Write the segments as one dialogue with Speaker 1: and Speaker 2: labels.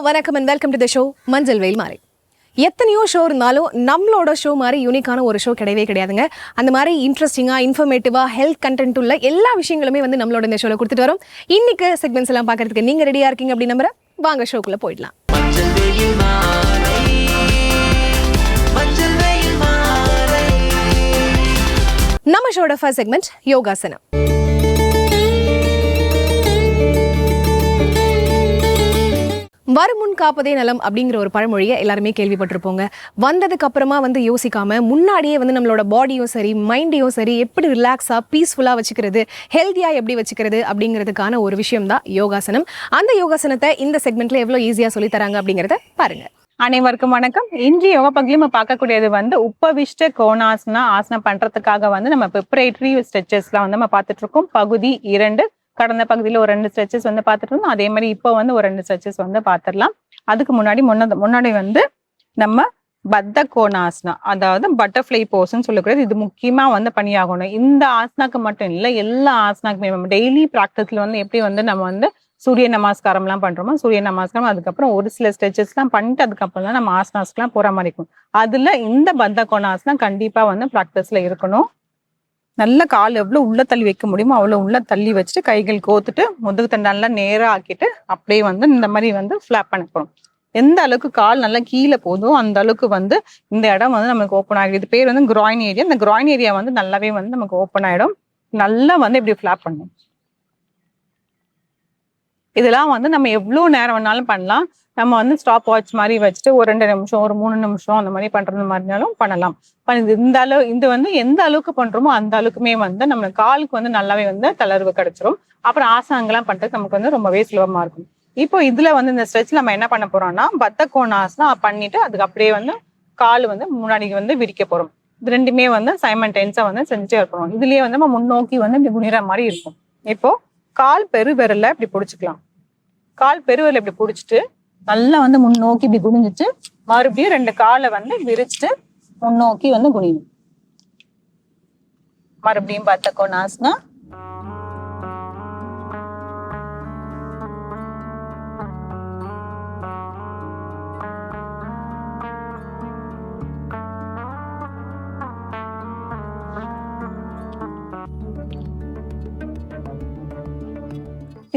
Speaker 1: வணக்கம் and welcome to the show மஞ்சள் வெயில் மாறி. எத்தனையோ ஷோ இருந்தாலும் நம்மளோட ஷோ மாதிரி யூனிக்கான ஒரு ஷோ கிடையவே கிடையாதுங்க. அந்த மாதிரி இன்ட்ரெஸ்டிங்காக இன்ஃபர்மேட்டிவாக ஹெல்த் கண்டென்ட் உள்ள எல்லா விஷயங்களுமே வந்து நம்மளோட இந்த ஷோவில் கொடுத்துட்டு வரோம். இன்னைக்கு செக்மெண்ட்ஸ் எல்லாம் பார்க்கறதுக்கு நீங்கள் ரெடியாக இருக்கீங்க அப்படின்னு நம்புறேன். வாங்க ஷோக்குள்ளே போயிடலாம். நம்ம ஷோட ஃபர்ஸ்ட் செக்மெண்ட் யோகாசனம். வருமுன் காப்பதே நலம் அப்படிங்கிற ஒரு பழமொழியை எல்லாருமே கேள்விப்பட்டிருப்போங்க. வந்ததுக்கு அப்புறமா வந்து யோசிக்காம முன்னாடியே வந்து நம்மளோட பாடியும் சரி மைண்டையும் சரி எப்படி ரிலாக்ஸாக பீஸ்ஃபுல்லாக வச்சுக்கிறது, ஹெல்த்தியாக எப்படி வச்சுக்கிறது அப்படிங்கிறதுக்கான ஒரு விஷயம் தான் யோகாசனம். அந்த யோகாசனத்தை இந்த செக்மெண்ட்ல எவ்வளோ ஈஸியாக சொல்லி தராங்க அப்படிங்கிறத பாருங்க.
Speaker 2: அனைவருக்கும் வணக்கம். இன்று யோகா பகுதியில் நம்ம பார்க்கக்கூடியது வந்து உபவிஷ்ட கோணாசனா. ஆசனம் பண்றதுக்காக வந்து நம்ம ப்ரிப்பரேட்டரி ஸ்ட்ரெச்சஸ்லாம் வந்து நம்ம பார்த்துட்டு இருக்கோம். பகுதி 2. கடந்த பகுதியில் ஒரு 2 ஸ்ட்ரெச்சஸ் வந்து பார்த்துட்டு இருந்தோம். அதே மாதிரி இப்போ வந்து ஒரு 2 ஸ்ட்ரெச்சஸ் வந்து பார்த்துடலாம். அதுக்கு முன்னாடி வந்து நம்ம பத்த கோணாசனா, அதாவது பட்டர்ஃப்ளை போஸ்ன்னு சொல்லக்கூடாது. இது முக்கியமா வந்து பண்ணியாகணும். இந்த ஆசனாக்கு மட்டும் இல்லை, எல்லா ஆசனாக்குமே நம்ம டெய்லி ப்ராக்டிஸ்ல வந்து எப்படி வந்து நம்ம வந்து சூரிய நமஸ்காரம்லாம் பண்றோமோ, சூரிய நமஸ்காரம் அதுக்கப்புறம் ஒரு சில ஸ்ட்ரெச்சஸ்லாம் பண்ணிட்டு அதுக்கப்புறம் தான் நம்ம ஆசனாஸ்க்குலாம் போற மாதிரி இருக்கும். அதுல இந்த பத்த கோணாசனா கண்டிப்பா வந்து ப்ராக்டிஸ்ல இருக்கணும். நல்ல கால் எவ்வளோ உள்ள தள்ளி வைக்க முடியுமோ அவ்வளோ உள்ள தள்ளி வச்சுட்டு கைகள் கோத்துட்டு முதுகு தண்டை நல்லா நேராக ஆக்கிட்டு அப்படியே வந்து இந்த மாதிரி வந்து ஃபிளாப் பண்ண போகிறோம். எந்த அளவுக்கு கால் நல்லா கீழே போதும் அந்த அளவுக்கு வந்து இந்த இடம் வந்து நமக்கு ஓப்பன் ஆகிடும். இது பேர் வந்து கிராயின் ஏரியா. இந்த கிராயின் ஏரியா வந்து நல்லாவே வந்து நமக்கு ஓப்பன் ஆகிடும். நல்லா வந்து இப்படி ஃபிளாப் பண்ணும். இதெல்லாம் வந்து நம்ம எவ்வளோ நேரம் வேணாலும் பண்ணலாம். நம்ம வந்து ஸ்டாப் வாட்ச் மாதிரி வச்சுட்டு ஒரு 2 நிமிஷம் ஒரு 3 நிமிஷம் அந்த மாதிரி பண்றது மாதிரினாலும் பண்ணலாம். இது வந்து எந்த அளவுக்கு பண்றோமோ அந்த அளவுக்குமே வந்து நம்ம காலுக்கு வந்து நல்லாவே வந்து தளர்வு கிடைச்சிரும். அப்புறம் ஆசனங்கள்லாம் பண்றது நமக்கு வந்து ரொம்பவே சுலபமா இருக்கும். இப்போ இதுல வந்து இந்த ஸ்ட்ரெச் நம்ம என்ன பண்ண போறோம்னா பத்த கோணாசனா பண்ணிட்டு அதுக்கு அப்படியே வந்து கால் வந்து முன்னாடி வந்து விரிக்க போறோம். இது ரெண்டுமே வந்து சைமல்டேனியஸா வந்து செஞ்சுட்டே இருக்கணும். இதுலயே வந்து நம்ம முன்னோக்கி வந்து இப்படி குனிற மாதிரி இருக்கும். இப்போ கால் பெருவிரல்ல இப்படி பிடிச்சிக்கலாம். கால் பெருவிரல் இப்படி பிடிச்சிட்டு நல்லா வந்து முன்னோக்கி இப்படி குனிஞ்சிட்டு மறுபடியும் 2 காலை வந்து விரிச்சிட்டு முன்னோக்கி வந்து குனியணும். மறுபடியும் பத்த கோணாசனா.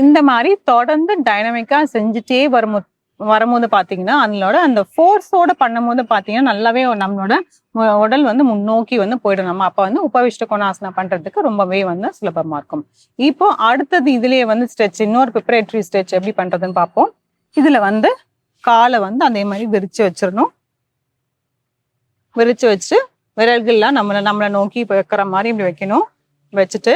Speaker 2: இந்த மாதிரி தொடர்ந்து டைனமிக்கா செஞ்சுட்டே வரும்போது பாத்தீங்கன்னா அதனோட அந்த ஃபோர்ஸோட பண்ணும்போது பாத்தீங்கன்னா நல்லாவே நம்மளோட உடல் வந்து முன்னோக்கி வந்து போயிடும். நம்ம அப்ப வந்து உபவிஷ்ட கோணாசனா பண்றதுக்கு ரொம்பவே வந்து சுலபமா இருக்கும். இப்போ அடுத்தது இதுலயே வந்து ஸ்ட்ரெச், இன்னொரு ப்ரிப்பரேட்டரி ஸ்ட்ரெச் எப்படி பண்றதுன்னு பார்ப்போம். இதுல வந்து காலை வந்து அதே மாதிரி விரிச்சு வச்சிடணும். விரிச்சு வச்சு விரல்கள்லாம் நம்மளை நோக்கி வைக்கிற மாதிரி இப்படி வைக்கணும். வச்சுட்டு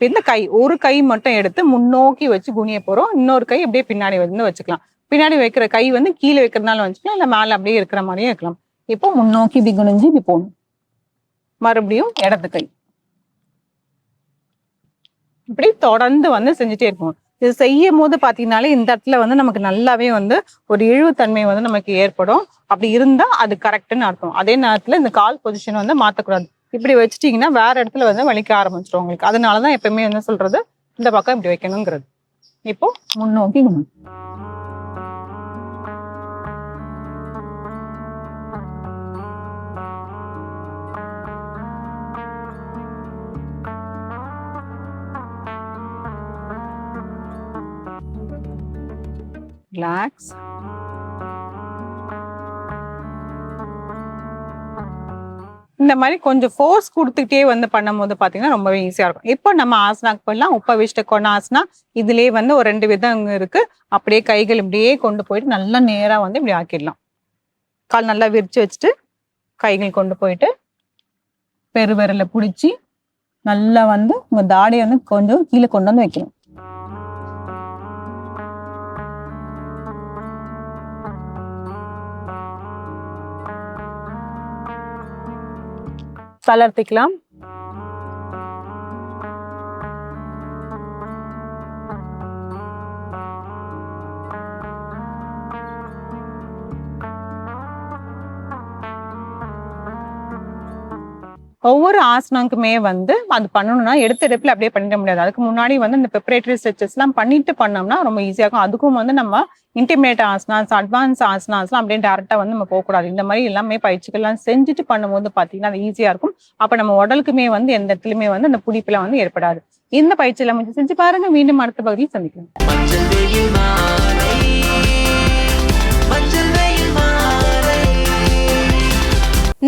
Speaker 2: இந்த ஒரு கை மட்டும் எடுத்து முன்னோக்கி வச்சு குனிய போறோம். இன்னொரு கை அப்படியே பின்னாடி வந்து வச்சுக்கலாம். பின்னாடி வைக்கிற கை வந்து கீழே வைக்கிறதுனால வச்சுக்கலாம், இல்ல மேல அப்படியே இருக்கிற மாதிரியே இருக்கலாம். இப்போ முன்னோக்கி இப்படி குனிஞ்சு இப்படி போகணும். மறுபடியும் இடது கை இப்படி தொடர்ந்து வந்து செஞ்சுட்டே இருக்கணும். இது செய்யும் போது பாத்தீங்கன்னாலே இந்த இடத்துல வந்து நமக்கு நல்லாவே வந்து ஒரு இழிவுத்தன்மை வந்து நமக்கு ஏற்படும். அப்படி இருந்தா அது கரெக்டுன்னு அர்த்தம். அதே நேரத்துல இந்த கால் பொசிஷன் வந்து மாத்தக்கூடாது. இப்படி வச்சுட்டீங்கன்னா வேற இடத்துல வந்து வலிக்க ஆரம்பிச்சிடும் உங்களுக்கு. அதனாலதான் எப்பவுமே என்ன சொல்றது இந்த பக்கம் இப்படி வைக்கணுங்கிறது. இப்போ முன்னோக்கி ரிலாக்ஸ். இந்த மாதிரி கொஞ்சம் ஃபோர்ஸ் கொடுத்துட்டே வந்து பண்ணும்போது பாத்தீங்கன்னா ரொம்பவே ஈஸியா இருக்கும். இப்போ நம்ம ஆசனாக்கு போயிடலாம். உபவிஷ்ட கோணாசனா. இதுலயே வந்து ஒரு 2 விதம் இருக்கு. அப்படியே கைகள் இப்படியே கொண்டு போயிட்டு நல்லா நேரா வந்து இப்படி ஆக்கிடலாம். கால் நல்லா விரிச்சு வச்சுட்டு கைகள் கொண்டு போயிட்டு பெருவிரலை பிடிச்சி நல்லா வந்து உங்க தாடியை வந்து கொஞ்சம் கீழே கொண்டு வந்து வைக்கணும். தளர்த்திக்கலாம். ஒவ்வொரு ஆசனாக்குமே வந்து அது பண்ணணும்னா எடுத்த எடுப்பில் அப்படியே பண்ணிட முடியாது. அதுக்கு முன்னாடி வந்து இந்த ப்ரிப்பரேட்டரி ஸ்ட்ரெச்சஸ்லாம் பண்ணிட்டு பண்ணோம்னா ரொம்ப ஈஸியாக இருக்கும். அதுக்கும் வந்து நம்ம இன்டிமேட் ஆசனாஸ், அட்வான்ஸ் ஆசனாஸ்லாம் அப்படியே டேரெக்டாக வந்து நம்ம போகக்கூடாது. இந்த மாதிரி எல்லாமே பயிற்சிகள்லாம் செஞ்சுட்டு பண்ணும்போது பார்த்தீங்கன்னா அது ஈஸியாக இருக்கும். அப்போ நம்ம உடலுக்குமே வந்து எந்த இடத்துலையுமே வந்து அந்த பிடிப்புலாம் வந்து ஏற்படாது. இந்த பயிற்சியெல்லாம் கொஞ்சம் செஞ்சு பாருங்க. மீண்டும் அடுத்த பகுதியில் சந்திக்கலாம்.
Speaker 3: மஞ்சள் வெயில் மாலை, மஞ்சள் வெயில் மாலை.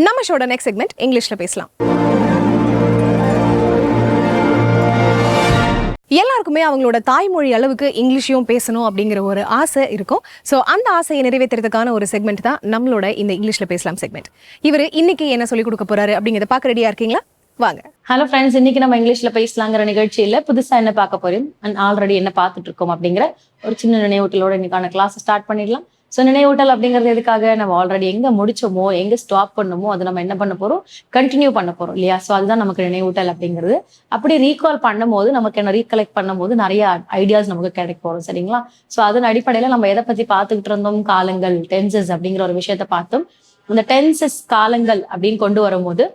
Speaker 1: நம்ம ஷோட நெக்ஸ்ட் செக்மெண்ட் இங்கிலீஷ்ல பேசலாம். எல்லாருக்குமே அவங்களோட தாய்மொழி அளவுக்கு இங்கிலீஷையும் பேசணும் அப்படிங்கிற ஒரு ஆசை இருக்கும். ஸோ அந்த ஆசையை நிறைவேற்றுறதுக்கான ஒரு செக்மெண்ட் தான் நம்மளோட இந்த இங்கிலீஷ்ல பேசலாம் செக்மெண்ட். இவர் இன்னைக்கு என்ன சொல்லிக் கொடுக்க போறாரு அப்படிங்கிறத பார்க்க ரெடியா இருக்கீங்களா? வாங்க.
Speaker 4: ஹலோ ஃப்ரெண்ட்ஸ், இன்னைக்கு நம்ம இங்கிலீஷ்ல பேசலாங்கிற நிகழ்ச்சியில புதுசா என்ன பார்க்க போறோம் அண்ட் ஆல்ரெடி என்ன பார்த்துட்டு இருக்கோம் அப்படிங்கிற ஒரு சின்ன நினைவூட்டலோட இன்னைக்கான கிளாஸ் ஸ்டார்ட் பண்ணிடலாம். ஸோ நினைவூட்டல் அப்படிங்கிறது எதுக்காக, நம்ம ஆல்ரெடி எங்க முடிச்சோமோ எங்க ஸ்டாப் பண்ணமோ அதை நம்ம என்ன பண்ண போறோம், கண்டினியூ பண்ண போறோம் இல்லையா? ஸோ அதுதான் நமக்கு நினைவூட்டல் அப்படிங்கிறது. அப்படி ரீகால் பண்ணும்போது நமக்கு என்ன ரீகலெக்ட் பண்ணும்போது நிறைய ஐடியாஸ் நமக்கு கிடைக்க போறோம், சரிங்களா? ஸோ அதன் அடிப்படையில நம்ம எதை பத்தி பார்த்துக்கிட்டு இருந்தோம், காலங்கள், டென்சஸ் அப்படிங்கிற ஒரு விஷயத்த பார்த்தோம். இந்த டென்சஸ் காலங்கள் அப்படின்னு கொண்டு வரும்போது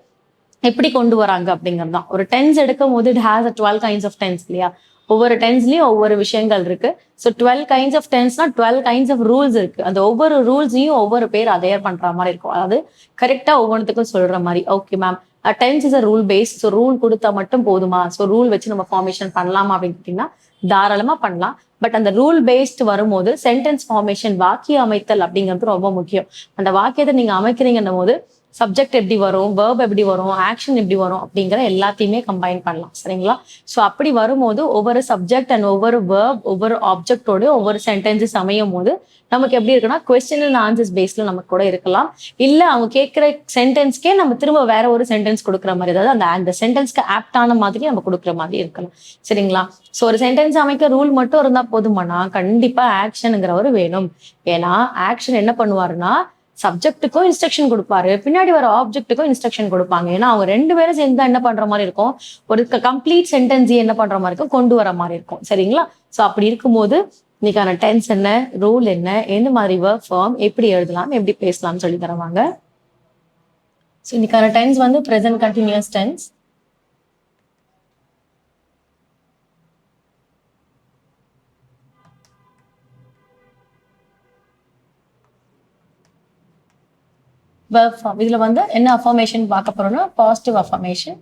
Speaker 4: எப்படி கொண்டு வராங்க அப்படிங்கிறது தான். ஒரு டென்ஸ் எடுக்கும் போது it has 12 kinds of tense இல்லையா? ஒவ்வொரு டென்ஸ்லயும் ஒவ்வொரு விஷயங்கள் இருக்கு. ஸோ 12 கைண்ட்ஸ் ஆஃப் டென்ஸ்னா 12 கைண்ட்ஸ் ஆஃப் ரூல்ஸ் இருக்கு. அந்த ஒவ்வொரு ரூல்ஸையும் ஒவ்வொரு பேர் அதேர் பண்ற மாதிரி இருக்கும். அதாவது கரெக்டா ஒவ்வொன்றுத்துக்கும் சொல்ற மாதிரி. Okay ma'am, tense is a rule base. So rule கொடுத்தா மட்டும் போதுமா? ஸோ ரூல் வச்சு நம்ம ஃபார்மேஷன் பண்ணலாமா அப்படின்னு கேட்டீங்கன்னா தாராளமா பண்ணலாம். பட் அந்த ரூல் பேஸ்ட் வரும்போது சென்டென்ஸ் ஃபார்மேஷன், வாக்கிய அமைத்தல் அப்படிங்கிறது ரொம்ப முக்கியம். அந்த வாக்கியத்தை நீங்க அமைக்கிறீங்கன்னும் போது சப்ஜெக்ட் எப்படி வரும், வேர்ப் எப்படி வரும், ஆக்ஷன் எப்படி வரும் அப்படிங்கிற எல்லாத்தையுமே கம்பைன் பண்ணலாம், சரிங்களா? ஸோ அப்படி வரும்போது ஒவ்வொரு சப்ஜெக்ட் அண்ட் ஒவ்வொரு வேர்ப், ஒவ்வொரு ஆப்ஜெக்டோட ஒவ்வொரு சென்டென்சஸ் அமையும் போது நமக்கு எப்படி இருக்குன்னா கொஸ்டின் அண்ட் ஆன்சர்ஸ் பேஸ்ல நமக்கு கூட இருக்கலாம். இல்ல அவங்க கேட்கிற சென்டென்ஸ்க்கே நம்ம திரும்ப வேற ஒரு சென்டென்ஸ் கொடுக்குற மாதிரி, அதாவது அந்த சென்டென்ஸ்க்கு ஆப்டான மாதிரி நம்ம கொடுக்குற மாதிரி இருக்கலாம், சரிங்களா? ஸோ ஒரு சென்டென்ஸ் அமைக்க ரூல் மட்டும் இருந்தா போதுமானா கண்டிப்பா ஆக்ஷனுங்கிறவர் வேணும். ஏன்னா ஆக்ஷன் என்ன பண்ணுவாருன்னா சப்ஜெக்ட்டுக்கும் இன்ஸ்ட்ரக்ஷன் கொடுப்பாரு, பின்னாடி வர ஆப்ஜெக்ட்டுக்கும் இன்ஸ்ட்ரக்ஷன் கொடுப்பாங்க. ஏன்னா அவங்க ரெண்டு பேரும் சேர்ந்து என்ன பண்ற மாதிரி இருக்கும், ஒரு கம்ப்ளீட் சென்டென்ஸ் என்ன பண்ற மாதிரி இருக்கும், கொண்டு வர மாதிரி இருக்கும், சரிங்களா? ஸோ அப்படி இருக்கும்போது இன்னைக்கான டென்ஸ் என்ன, ரூல் என்ன, எந்த மாதிரி ஒர்க் ஃபார்ம், எப்படி எழுதலாம், எப்படி பேசலாம்னு சொல்லி தருவாங்க. ஸோ இன்னைக்கான டென்ஸ் வந்து present continuous tense. verb form. இதுல வந்து என்ன அஃபர்மேஷன் பார்க்க போறோம்னா positive affirmation,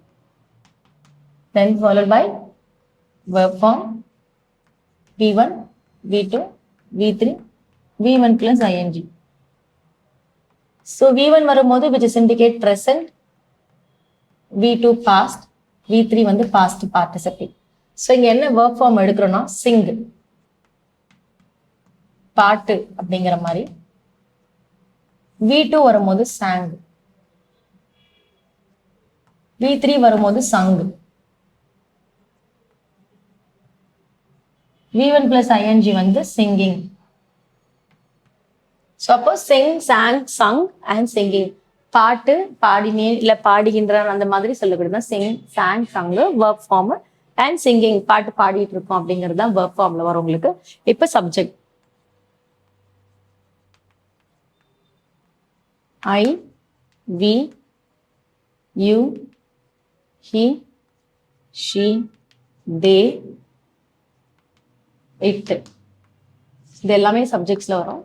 Speaker 4: then followed by verb form V1, V2, V3, V1 plus ing. So V1 வரும்போது which is indicate present, V2 past, V3 வந்து past participle. So இங்க என்ன verb form எடுக்கிறோம்னா sing, பாட்டு அப்படிங்கிற மாதிரி. V2 வரும்போது sang, V3 வரும்போது sung, V1 plus ing வந்து singing. So அப்போ sing, sang, sung and singing. பாட்டு, பாடினேன், இல்ல பாடுகின்றான் அந்த மாதிரி சொல்லக்கூடியது sing, sang, sung verb form, and singing பாட்டு பாடிட்டு இருக்கோம் அப்படிங்கிறது தான் verb formல வரும் உங்களுக்கு. இப்போ subject I, we, you, he, she, they, it. இது எல்லாமே சப்ஜெக்ட்ஸ்ல வரும்.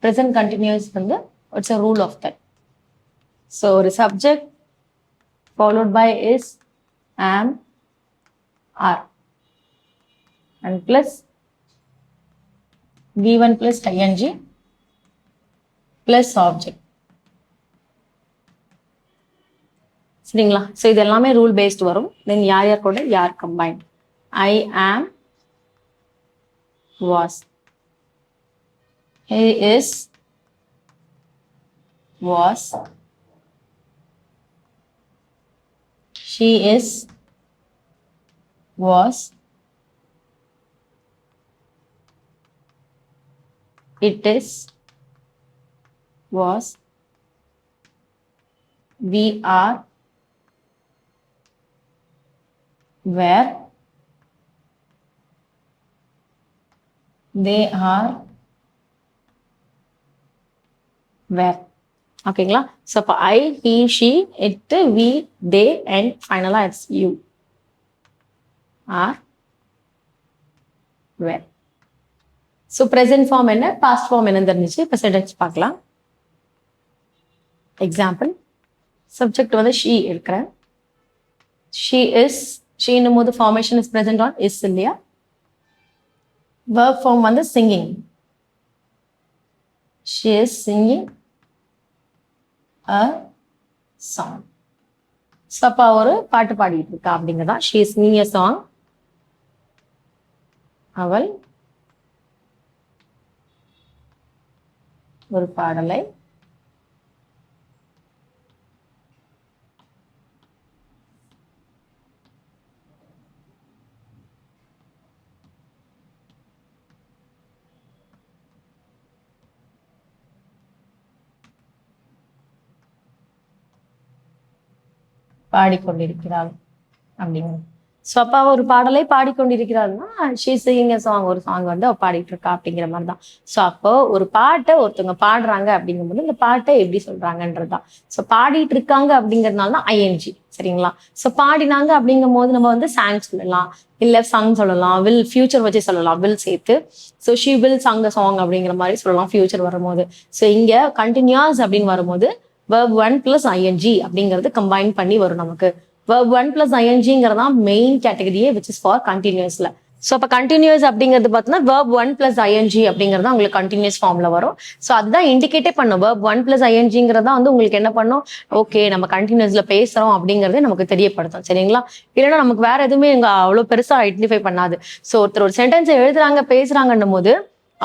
Speaker 4: ப்ரெசன்ட் கண்டினியூஸ் வந்து it's a rule of that. So ஒரு subject followed by is, am, are and plus V1 plus ing plus object. சரிங்களா? ஸோ இது எல்லாமே ரூல் பேஸ்ட் வரும். தென் யார் யார் கூட யார் கம்பைன். ஐ ஆம், was, he is, was, she is, was, it is, was, we are, where, they are, where. ஓகேங்களா? ஸோ அப்போ I, he, she, it, we, they and ஃபைனலாக it's you are where. So present form என்ன, past form என்னன்னு தெரிஞ்சிச்சு. இப்போ sentence பார்க்கலாம். Example, subject வந்து she இருக்கிறேன். ஷீ இஸ், ஷீன்னும் போது formation is present on is இல்லையா. வேர்ப் ஃபார்ம் வந்து singing. She is singing a song. So அப்போ ஒரு பாட்டு பாடிட்டு இருக்கா அப்படிங்கிறதான் she is singing a song. அவள் ஒரு பாடலை பாடிக்கொண்டிருக்கிறாள் அப்படிங்கிறது. ஸோ அப்போ ஒரு பாடலை பாடிக்கொண்டிருக்கிறாள்னா ஷீ சிங்கிங் சாங், ஒரு சாங் வந்து அவள் பாடிட்டு இருக்கா அப்படிங்கிற மாதிரி தான். ஸோ அப்போ ஒரு பாட்டை ஒருத்தவங்க பாடுறாங்க அப்படிங்கும்போது இந்த பாட்டை எப்படி சொல்றாங்கன்றது தான். ஸோ பாடிட்டு இருக்காங்க அப்படிங்கிறதுனால தான் ஐஎன்ஜி. சரிங்களா? ஸோ பாடினாங்க அப்படிங்கும் போது நம்ம வந்து சாங் சொல்லலாம், இல்லை சங் சொல்லலாம், வில் ஃபியூச்சர் வச்சு சொல்லலாம், வில் சேர்த்து. So she will sung a song அப்படிங்கிற மாதிரி சொல்லலாம் ஃபியூச்சர் வரும்போது. ஸோ இங்கே கண்டினியூஸ் அப்படின்னு வரும்போது verb 1 plus ing அப்படிங்கிறது கம்பைன் பண்ணி வரும் நமக்கு. verb 1 plus ingங்கிறது தான் மெயின் கேட்டகரியே which is for continuousல. ஸோ அப்போ கண்டினியூஸ் அப்படிங்கிறது பார்த்தீங்கன்னா verb 1 plus ing அப்படிங்கிறது உங்களுக்கு கண்டினியூஸ் ஃபார்ம்ல வரும். ஸோ அதுதான் இண்டிகேட்டே பண்ணும். verb 1 plus ingங்கிறதா வந்து உங்களுக்கு என்ன பண்ணும், ஓகே நம்ம கண்டினியூஸ்ல பேசுறோம் அப்படிங்கறதே நமக்கு தெரியப்படுத்தும். சரிங்களா? இல்லைன்னா நமக்கு வேற எதுவுமே இங்க அவ்வளோ பெருசா ஐடென்டிஃபை பண்ணாது. ஸோ ஒருத்தர் ஒரு சென்டென்ஸை எழுதுறாங்க பேசுறாங்கன்னும் போது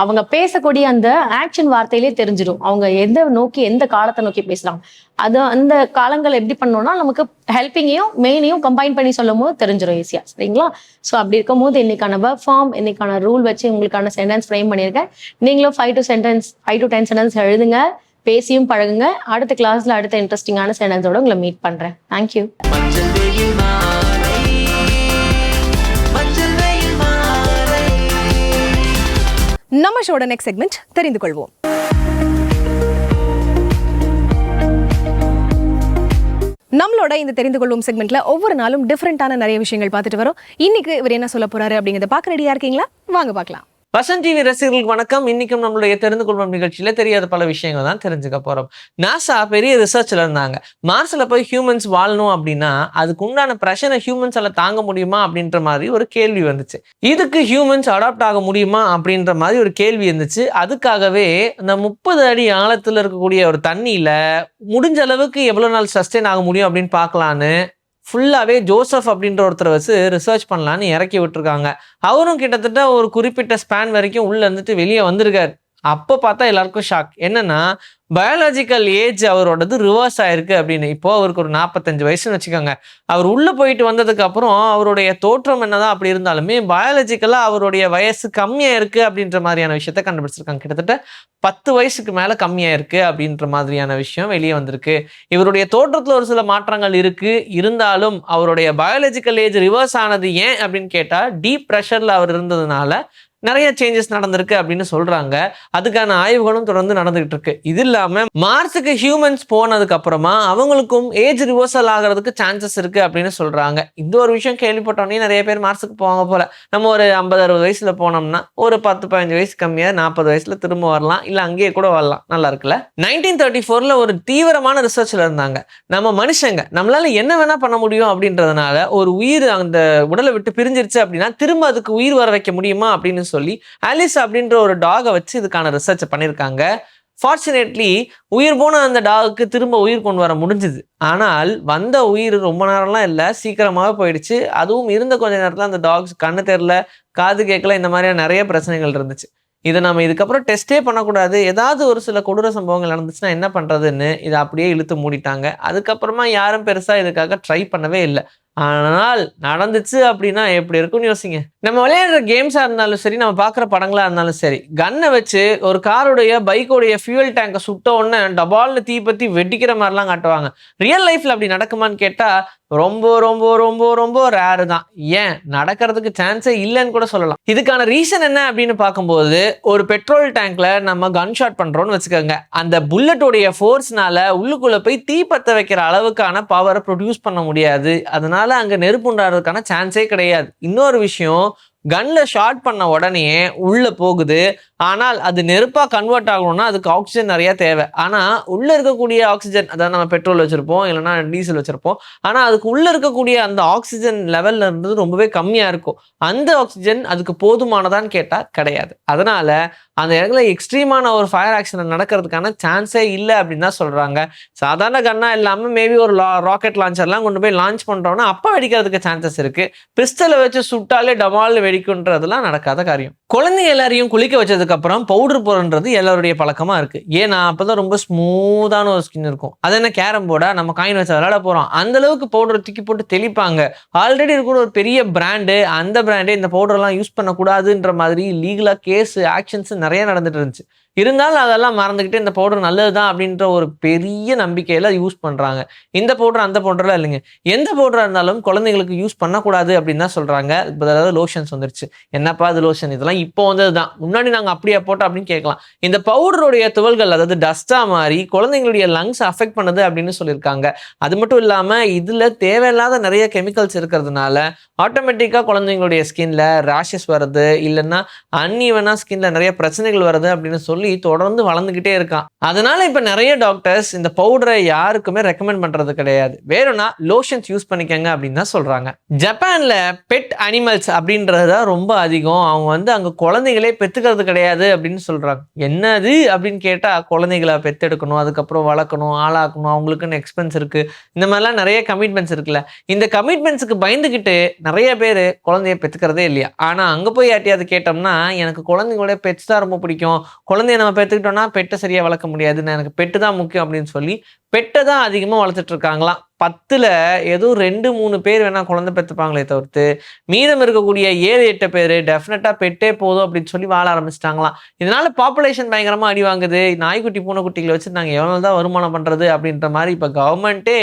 Speaker 4: அவங்க பேசக்கூடிய அந்த ஆக்ஷன் வார்த்தையிலே தெரிஞ்சிடும் அவங்க எந்த நோக்கி, எந்த காலத்தை நோக்கி பேசுறாங்க. அது அந்த காலங்கள் எப்படி பண்ணோம்னா நமக்கு ஹெல்பிங்கையும் மெயினையும் கம்பைன் பண்ணி சொல்லும் போது தெரிஞ்சிடும் ஈஸியா. சரிங்களா? ஸோ அப்படி இருக்கும் போது இன்னைக்கான வெர்ப் ஃபார்ம், இன்னைக்கான ரூல் வச்சு உங்களுக்கான சென்டென்ஸ் ஃப்ரேம் பண்ணியிருக்கேன். நீங்களும் 5 to 10 சென்டென்ஸ் எழுதுங்க, பேசியும் பழகுங்க. அடுத்த கிளாஸ்ல அடுத்த இன்ட்ரெஸ்டிங்கான சென்டென்ஸோட உங்களை மீட் பண்றேன். தேங்க்யூ.
Speaker 3: மஞ்சள் வெயில் மாலை, மஞ்சள் வெயில் மாலை.
Speaker 1: நம்ம ஷோட நெக்ஸ்ட் செக்மெண்ட் தெரிந்து கொள்வோம். நம்மளோட இந்த தெரிந்து கொள்வோம் செக்மெண்ட்ல ஒவ்வொரு நாளும் டிஃப்ரெண்டான நிறைய விஷயங்கள் பார்த்துட்டு வரோம். இன்னைக்கு இவர் என்ன சொல்ல போறாரு அப்படிங்கறத பார்க்க ரெடியா இருக்கீங்களா? வாங்க பார்க்கலாம்.
Speaker 5: வசன் டிவி ரசிகர்களுக்கு வணக்கம். இன்னைக்கும் நம்மளுடைய தெரிந்து கொள்வோம் நிகழ்ச்சியில தெரியாத பல விஷயங்கள் தான் தெரிஞ்சுக்க போறோம். நாசா பெரிய ரிசர்ச்ல இருந்தாங்க. மார்ஸ்ல போய் ஹியூமன்ஸ் வாழணும் அப்படின்னா அதுக்கு உண்டான பிரஷரை ஹியூமன்ஸால தாங்க முடியுமா அப்படின்ற மாதிரி ஒரு கேள்வி வந்துச்சு. இதுக்கு ஹியூமன்ஸ் அடாப்ட் ஆக முடியுமா அப்படின்ற மாதிரி ஒரு கேள்வி இருந்துச்சு. அதுக்காகவே இந்த 30 அடி ஆழத்துல இருக்கக்கூடிய ஒரு தண்ணியில முடிஞ்ச அளவுக்கு எவ்வளவு நாள் சஸ்டெயின் ஆக முடியும் அப்படின்னு பார்க்கலான்னு ஃபுல்லாகவே ஜோசப் அப்படின்ற ஒருத்தரை வச்சு ரிசர்ச் பண்ணலான்னு இறக்கி விட்டுருக்காங்க. அவரும் கிட்டத்தட்ட ஒரு குறிப்பிட்ட ஸ்பேன் வரைக்கும் உள்ள இருந்துட்டு வெளியே வந்திருக்காரு. அப்போ பார்த்தா எல்லாருக்கும் ஷாக். என்னன்னா பயாலஜிக்கல் ஏஜ் அவரோடது ரிவர்ஸ் ஆயிருக்கு அப்படின்னு. இப்போ அவருக்கு ஒரு 45 வயசுன்னு வச்சுக்கோங்க. அவர் உள்ள போயிட்டு வந்ததுக்கு அப்புறம் அவருடைய தோற்றம் என்னதான் அப்படி இருந்தாலுமே பயாலஜிக்கலா அவருடைய வயசு கம்மியா இருக்கு அப்படின்ற மாதிரியான விஷயத்த கண்டுபிடிச்சிருக்காங்க. கிட்டத்தட்ட 10 வயசுக்கு மேல கம்மியா இருக்கு அப்படின்ற மாதிரியான விஷயம் வெளியே வந்திருக்கு. இவருடைய தோற்றத்துல ஒரு சில மாற்றங்கள் இருக்கு. இருந்தாலும் அவருடைய பயாலஜிக்கல் ஏஜ் ரிவர்ஸ் ஆனது ஏன் அப்படின்னு கேட்டா டீப் ப்ரெஷர்ல அவர் இருந்ததுனால நிறைய சேஞ்சஸ் நடந்திருக்கு அப்படின்னு சொல்றாங்க. அதுக்கான ஆய்வுகளும் தொடர்ந்து நடந்துகிட்டு இருக்கு. இது இல்லாம மார்ஸுக்கு ஹியூமன்ஸ் போனதுக்கு அப்புறமா அவங்களுக்கும் ஏஜ் ரிவர்சல் ஆகிறதுக்கு சான்சஸ் இருக்கு அப்படின்னு சொல்றாங்க. இந்த ஒரு விஷயம் கேள்விப்பட்டோன்னே நிறைய பேர் மார்ஸுக்கு போவாங்க போல. நம்ம ஒரு 50-60 வயசுல போனோம்னா ஒரு 10-15 வயசு கம்மியா 40 வயசுல திரும்ப வரலாம், இல்ல அங்கேயே கூட வரலாம். நல்லா இருக்குல்ல? 1934ல ஒரு தீவிரமான ரிசர்ச்ல இருந்தாங்க. நம்ம மனுஷங்க நம்மளால என்ன வேணா பண்ண முடியும் அப்படின்றதுனால ஒரு உயிர் அந்த உடலை விட்டு பிரிஞ்சிருச்சு அப்படின்னா திரும்ப அதுக்கு உயிர் வர வைக்க முடியுமா அப்படின்னு சொல்லி ஆலிஸ் அப்படின்ற ஒரு டாகை வச்சு இதுக்கான ரிசர்ச் பண்ணியிருக்காங்க. ஃபார்ச்சுனேட்லி உயிர் போன அந்த டாகுக்கு திரும்ப உயிர் கொண்டு வர முடிஞ்சுது. ஆனால் வந்த உயிர் ரொம்ப நேரம்லாம் இல்லை, சீக்கிரமாகவே போயிடுச்சு. அதுவும் இருந்த கொஞ்ச நேரத்தில் அந்த டாக்ஸ் கண்ணு தெரியல, காது கேட்கல, இந்த மாதிரியான நிறைய பிரச்சனைகள் இருந்துச்சு. இதை நம்ம இதுக்கப்புறம் டெஸ்ட்டே பண்ணக்கூடாது, ஏதாவது ஒரு சில கொடூர சம்பவங்கள் நடந்துச்சுன்னா என்ன பண்ணுறதுன்னு இதை அப்படியே இழுத்து மூடிட்டாங்க. அதுக்கப்புறமா யாரும் பெருசாக இதுக்காக ட்ரை பண்ணவே இல்லை. ஆனால் நடந்துச்சு அப்படின்னா எப்படி இருக்கும்னு யோசிங்க. நம்ம விளையாடுற கேம்ஸா இருந்தாலும் சரி, நம்ம பார்க்குற படங்களா இருந்தாலும் சரி, கன்னை வச்சு ஒரு காருடைய பைக்கோடைய ஃபியூல் டேங்கை சுட்ட உடனே டபால்னு தீ பற்றி வெடிக்கிற மாதிரிலாம் காட்டுவாங்க. ரியல் லைஃப்ல அப்படி நடக்குமான்னு கேட்டா ரொம்ப ரொம்ப ரொம்ப ரொம்ப ரேரு தான். ஏன் நடக்கிறதுக்கு சான்ஸே இல்லைன்னு கூட சொல்லலாம். இதுக்கான ரீசன் என்ன அப்படின்னு பார்க்கும்போது, ஒரு பெட்ரோல் டேங்க்ல நம்ம கன் ஷாட் பண்றோம்னு வச்சுக்கோங்க. அந்த புல்லட்டோடைய ஃபோர்ஸ்னால உள்ளுக்குள்ள போய் தீ பத்த வைக்கிற அளவுக்கான பவரை ப்ரொடியூஸ் பண்ண முடியாது. அதனால அங்க நெருப்பு உண்டாடுறதுக்கான சான்ஸே கிடையாது. இன்னொரு விஷயம், கன்ல ஷார்ட் பண்ண உடனே உள்ள போகுது. ஆனால் அது நெருப்பா கன்வெர்ட் ஆகணும்னா அதுக்கு ஆக்சிஜன் நிறைய தேவை. ஆனா உள்ள இருக்கக்கூடிய ஆக்சிஜன், அதாவது நம்ம பெட்ரோல் வச்சிருப்போம் இல்லைன்னா டீசல் வச்சிருப்போம், ஆனா அதுக்கு உள்ள இருக்கக்கூடிய அந்த ஆக்சிஜன் லெவல்ல இருந்தது ரொம்பவே கம்மியா இருக்கும். அந்த ஆக்சிஜன் அதுக்கு போதுமானதான்னு கேட்டா கிடையாது. அதனால அந்த இடத்துல எக்ஸ்ட்ரீமான ஒரு ஃபயர் ஆக்சிடென்ட் நடக்கிறதுக்கான சான்ஸே இல்லை அப்படின்னு தான் சொல்றாங்க. சாதாரண கன்னா இல்லாம மேபி ஒரு ராக்கெட் லான்ச்சர்லாம் கொண்டு போய் லான்ச் பண்றோம்னா அப்ப வெடிக்கிறதுக்கு சான்சஸ் இருக்கு. பிஸ்டலை வச்சு சுட்டாலே டமால் வெடிக்குன்றதுலாம் நடக்காத காரியம். குழந்தைங்க எல்லாரையும் குளிக்க வச்சதுக்கு அப்புறம் பவுடர் போடுறது எல்லாருடைய பழக்கமா இருக்கு. ஏன்னா அப்பதான் ரொம்ப ஸ்மூத்தான ஒரு ஸ்கின் இருக்கும். அது என்ன கேரம் போர்டா, நம்ம காயின் வச்சு விளையாட போறோம், அந்த அளவுக்கு பவுடர் தூக்கி போட்டு தெளிப்பாங்க. ஆல்ரெடி இருக்கிற ஒரு பெரிய பிராண்டு, அந்த பிராண்டே இந்த பவுடர் எல்லாம் யூஸ் பண்ணக்கூடாதுன்ற மாதிரி லீகலா கேஸ் ஆக்ஷன்ஸ் நிறைய நடந்துட்டு இருந்துச்சு. இருந்தாலும் அதெல்லாம் மறந்துக்கிட்டு இந்த பவுடர் நல்லதுதான் அப்படின்ற ஒரு பெரிய நம்பிக்கையில யூஸ் பண்றாங்க. இந்த பவுடர் அந்த பவுடர்லாம் இல்லைங்க. எந்த பவுடரா இருந்தாலும் குழந்தைங்களுக்கு யூஸ் பண்ணக்கூடாது அப்படின்னு தான் சொல்றாங்க. இப்போ அதாவது லோஷன்ஸ் வந்துருச்சு. என்னப்பா அது லோஷன், இதெல்லாம் இப்போ வந்ததுதான், முன்னாடி நாங்க அப்படியே போட்டோம் அப்படின்னு கேட்கலாம். இந்த பவுடருடைய துகள்கள் அதாவது டஸ்டா மாறி குழந்தைங்களுடைய லங்ஸ் அஃபெக்ட் பண்ணுது அப்படின்னு சொல்லியிருக்காங்க. அது மட்டும் இல்லாம இதுல தேவையில்லாத நிறைய கெமிக்கல்ஸ் இருக்கிறதுனால ஆட்டோமேட்டிக்கா குழந்தைங்களுடைய ஸ்கின்ல ரேஷஸ் வருது, இல்லைன்னா அன்இவனா ஸ்கின்ல நிறைய பிரச்சனைகள் வருது அப்படின்னு சொல்லி தொடர்ந்து வளர்ந்துகிட்டே இருக்கான். அதனால இப்ப நிறைய டாக்டர்ஸ் இந்த பவுடரை யாருக்குமே ரெக்கமெண்ட் பண்றது கிடையாது. வேணும்னா லோஷன்ஸ் யூஸ் பண்ணிக்கங்க அப்படின்னு தான் சொல்றாங்க. ஜப்பான்ல பெட் அனிமல்ஸ் அப்படின்றது ரொம்ப அதிகம். அவங்க அங்க குழந்தைகளே பெத்துக்கிறது கிடையாது அப்படின்னு சொல்றாங்க. என்னது அப்படின்னு கேட்டா, குழந்தைகளை பெத்தெடுக்கணும், அதுக்கப்புறம் வளர்க்கணும், ஆளாக்கணும், அவங்களுக்குன்னு எக்ஸ்பென்ஸ் இருக்கு, இந்த மாதிரிலாம் நிறைய கமிட்மெண்ட்ஸ் இருக்குல்ல. இந்த கமிட்மெண்ட்ஸுக்கு பயந்துகிட்டு நிறைய பேர் குழந்தைய பெத்துக்கிறதே இல்லையா. ஆனா அங்க போய் யார்ட்டையாவது கேட்டோம்னா, எனக்கு குழந்தைங்களோட பெட்ஸ் தான் ரொம்ப பிடிக்கும், குழந்தைய நம்ம பெற்றுக்கிட்டோம்னா பெட்டை சரியா வளர்க்க முடியாது, எனக்கு பெட்டு தான் முக்கியம் அப்படின்னு சொல்லி பெட்டை தான் அதிகமாக வளர்த்துட்டு இருக்காங்களாம். 10ல் ஏதோ 2-3 பேர் வேணா குழந்தை பெற்றுப்பாங்களே தவிர்த்து மீதம் இருக்கக்கூடிய 7-8 பேர் டெஃபினட்டா பெட்டே போதும் அப்படின்னு சொல்லி வாழ ஆரம்பிச்சிட்டாங்களாம். இதனால பாப்புலேஷன் பயங்கரமா அடி வாங்குது. நாய்க்குட்டி பூனைக்குட்டிகளை வச்சு நாங்கள் எவ்வளோ தான் வருமானம் பண்றது அப்படின்ற மாதிரி இப்போ கவர்மெண்ட்டே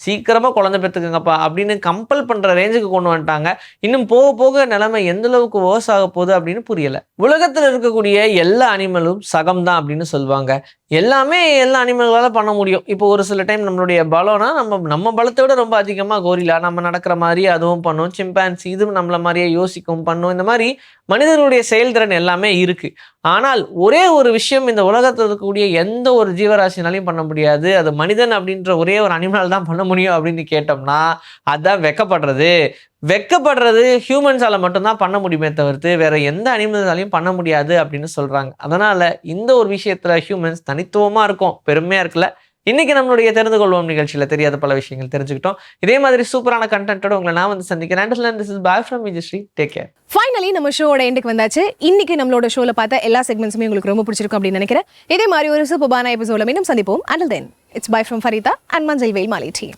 Speaker 5: சீக்கிரமா குழந்தை பெற்றுக்குங்கப்பா அப்படின்னு கம்பல் பண்ற ரேஞ்சுக்கு கொண்டு வந்துட்டாங்க. இன்னும் போக போக நிலைமை எந்த அளவுக்கு வேர்ஸ் ஆக போகுது அப்படின்னு புரியல. உலகத்தில் இருக்கக்கூடிய எல்லா அனிமலும் சகம் தான் அப்படின்னு சொல்லுவாங்க. எல்லாமே எல்லா அனிமல்களால பண்ண முடியும். இப்போ ஒரு சில டைம் நம்மளுடைய பலம்னா நம்ம பலத்தை விட ரொம்ப அதிகமாக கோரிலா நம்ம நடக்கிற மாதிரி அதுவும் பண்ணும், சிம்பான்சி இதுவும் நம்மள மாதிரியே யோசிக்கும் பண்ணும். இந்த மாதிரி மனிதனுடைய செயல்திறன் எல்லாமே இருக்கு. ஆனால் ஒரே ஒரு விஷயம் இந்த உலகத்தில் இருக்கக்கூடிய எந்த ஒரு ஜீவராசினாலையும் பண்ண முடியாது, அது மனிதன் அப்படின்ற ஒரே ஒரு அனிமல் தான் பண்ண முடியும் அப்படின்னு கேட்டோம்னா அதான் வெக்கப்படுறது ஹியூமன்ஸால மட்டும்தான் பண்ண முடியுமே தவிர்த்து வேற எந்த அனிமல்ஸாலையும் பண்ண முடியாது அப்படின்னு சொல்றாங்க. அதனால இந்த ஒரு விஷயத்துல ஹியூமன்ஸ் தனித்துவமா இருக்கும், பெருமையா இருக்குல்ல. இன்னைக்கு நம்மளுடைய தெரிந்து கொள்வோம் நிகழ்ச்சியில தெரியாத பல விஷயங்கள் தெரிஞ்சுக்கிட்டோம். இதே மாதிரி சூப்பரான கண்டென்ட்டோட உங்களை நான் சந்திக்கிறேன். This is bye from Vijayashree. Take care.
Speaker 1: Finally நம்ம ஷோட எண்டுக்கு வந்தாச்சு. இன்னைக்கு நம்மளோட ஷோல பார்த்த எல்லா செக்மெண்ட்ஸுமே உங்களுக்கு ரொம்ப பிடிச்சிருக்கும் அப்படின்னு நினைக்கிறேன். இதே மாதிரி ஒரு சூப்பரான எபிசோட மீண்டும் சந்திப்போம். Until then, it's bye from Farita and Manjil Veil Mali team.